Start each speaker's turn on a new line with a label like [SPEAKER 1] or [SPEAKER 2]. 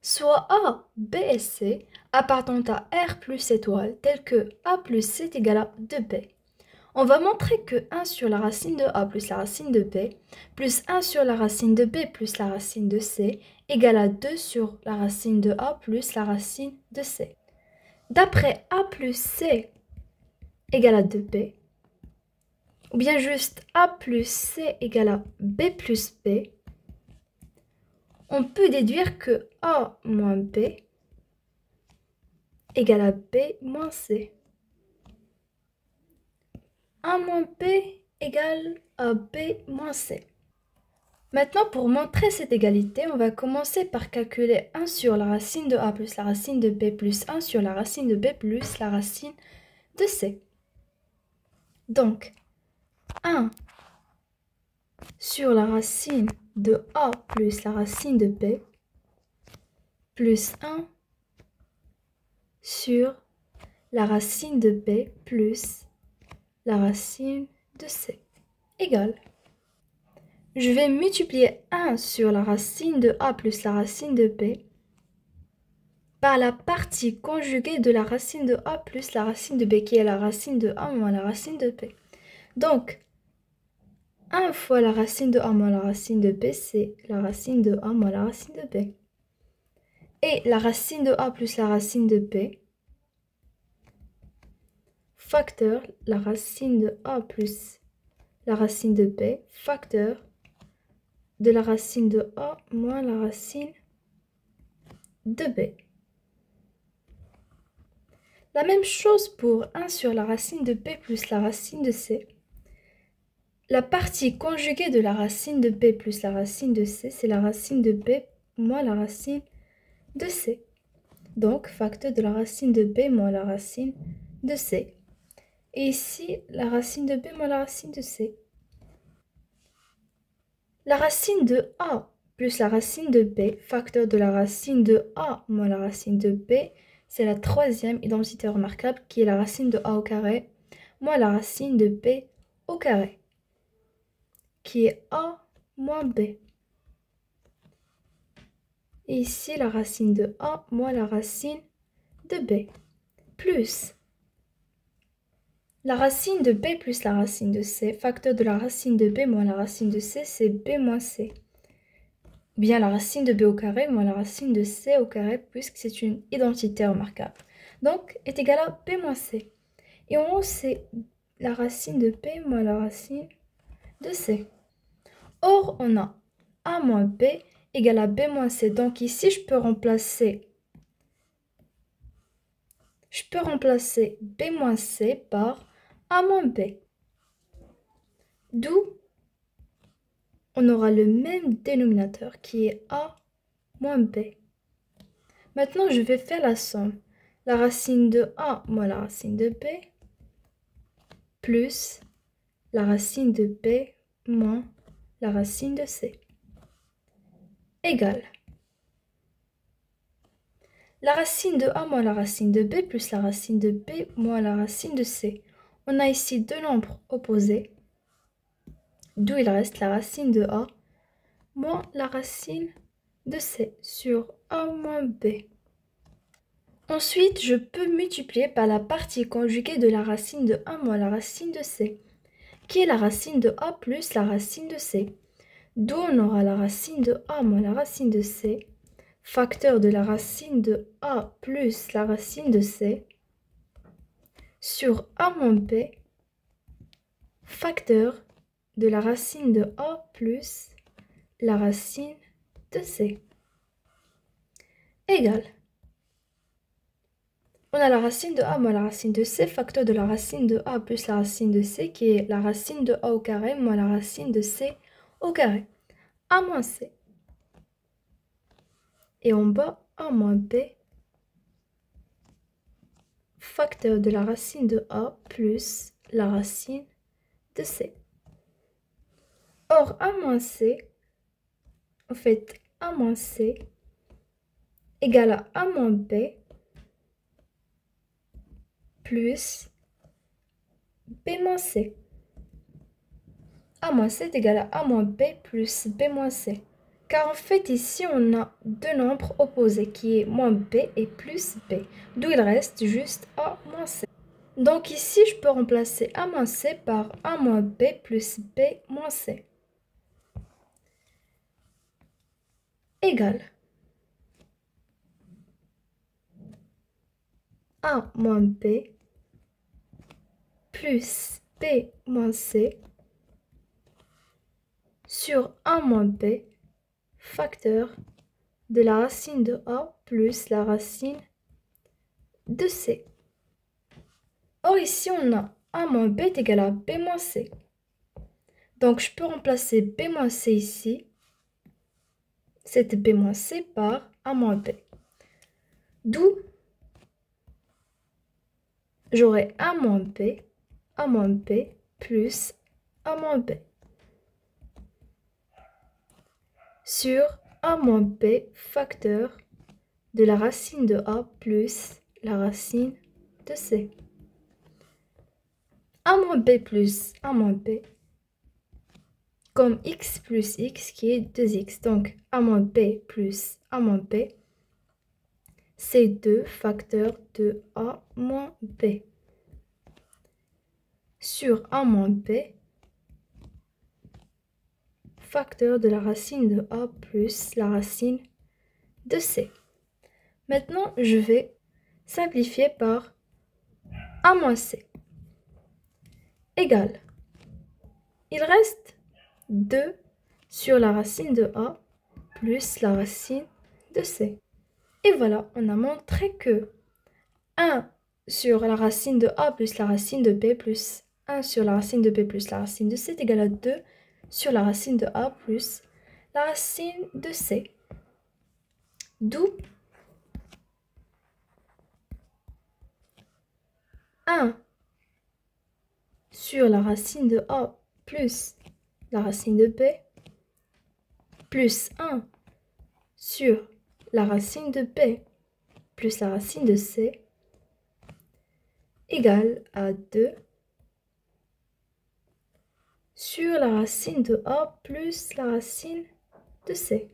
[SPEAKER 1] soit A, B et C appartenant à R plus étoile, tel que A plus C est égal à 2B. On va montrer que 1 sur la racine de A plus la racine de B, plus 1 sur la racine de B plus la racine de C, égale à 2 sur la racine de A plus la racine de C. D'après A plus C égale à 2B, ou bien juste A plus C égale à B plus B, on peut déduire que A moins B égale à B moins C. A moins B égale à B moins C. Maintenant, pour montrer cette égalité, on va commencer par calculer 1 sur la racine de A plus la racine de B plus 1 sur la racine de B plus la racine de C. Donc, 1 sur la racine de A plus la racine de B plus 1 sur la racine de B plus la racine de C égale. Je vais multiplier 1 sur la racine de A plus la racine de B par la partie conjuguée de la racine de A plus la racine de B, qui est la racine de A moins la racine de B. Donc, 1 fois la racine de A moins la racine de B, c'est la racine de A moins la racine de B. Et la racine de A plus la racine de B, facteur la racine de A plus la racine de B, facteur de la racine de A moins la racine de B. La même chose pour 1 sur la racine de B plus la racine de C. La partie conjuguée de la racine de B plus la racine de C, c'est la racine de B moins la racine de C. Donc, facteur de la racine de B moins la racine de C. Et ici, la racine de B moins la racine de C. La racine de A plus la racine de B, facteur de la racine de A moins la racine de B, c'est la troisième identité remarquable qui est la racine de A au carré moins la racine de B au carré, qui est A moins B. Et ici, la racine de A moins la racine de B, plus la racine de B plus la racine de C, facteur de la racine de B moins la racine de C, c'est B moins C. Bien la racine de B au carré moins la racine de C au carré, puisque c'est une identité remarquable. Donc, est égal à B moins C. Et en haut, c'est la racine de B moins la racine de C. Or, on a A moins B égale à B moins C. Donc ici, je peux remplacer B moins C par A moins B. D'où on aura le même dénominateur qui est A moins B. Maintenant, je vais faire la somme. La racine de A moins la racine de B plus la racine de B moins la racine de C égale la racine de A moins la racine de B plus la racine de B moins la racine de C. On a ici deux nombres opposés, d'où il reste la racine de A moins la racine de C sur A moins B. Ensuite, je peux multiplier par la partie conjuguée de la racine de A moins la racine de C, qui est la racine de A plus la racine de C. D'où on aura la racine de A moins la racine de C, facteur de la racine de A plus la racine de C, sur A moins B, facteur de la racine de A plus la racine de C, égale. On a la racine de A moins la racine de C, facteur de la racine de A plus la racine de C, qui est la racine de A au carré moins la racine de C au carré. A moins C. Et en bas, A moins B, facteur de la racine de A plus la racine de C. Or, A moins C, en fait, A moins C égale à A moins B plus B moins C. A moins C est égal à A moins B plus B moins C. Car en fait, ici, on a deux nombres opposés, qui est moins b et plus b. D'où il reste juste a moins c. Donc ici, je peux remplacer a moins c par a moins b plus b moins c. Égale a moins b plus b moins c sur a moins b facteur de la racine de a plus la racine de c. Or ici, on a a moins b est égal à b moins c. Donc, je peux remplacer b moins c ici, cette b moins c par a moins b. D'où j'aurai a moins b plus a moins b sur a moins b facteur de la racine de a plus la racine de c. A moins b plus a moins b comme x plus x qui est 2x. Donc a moins b plus a moins b, c'est 2 facteurs de a moins b sur a moins b facteur de la racine de a plus la racine de c. Maintenant, je vais simplifier par a moins c égale. Il reste 2 sur la racine de a plus la racine de c. Et voilà, on a montré que 1 sur la racine de a plus la racine de b plus 1 sur la racine de b plus la racine de c est égal à 2 sur la racine de a plus la racine de c. D'où 1 sur la racine de a plus la racine de b plus 1 sur la racine de b plus la racine de c égale à 2 sur la racine de a plus la racine de c.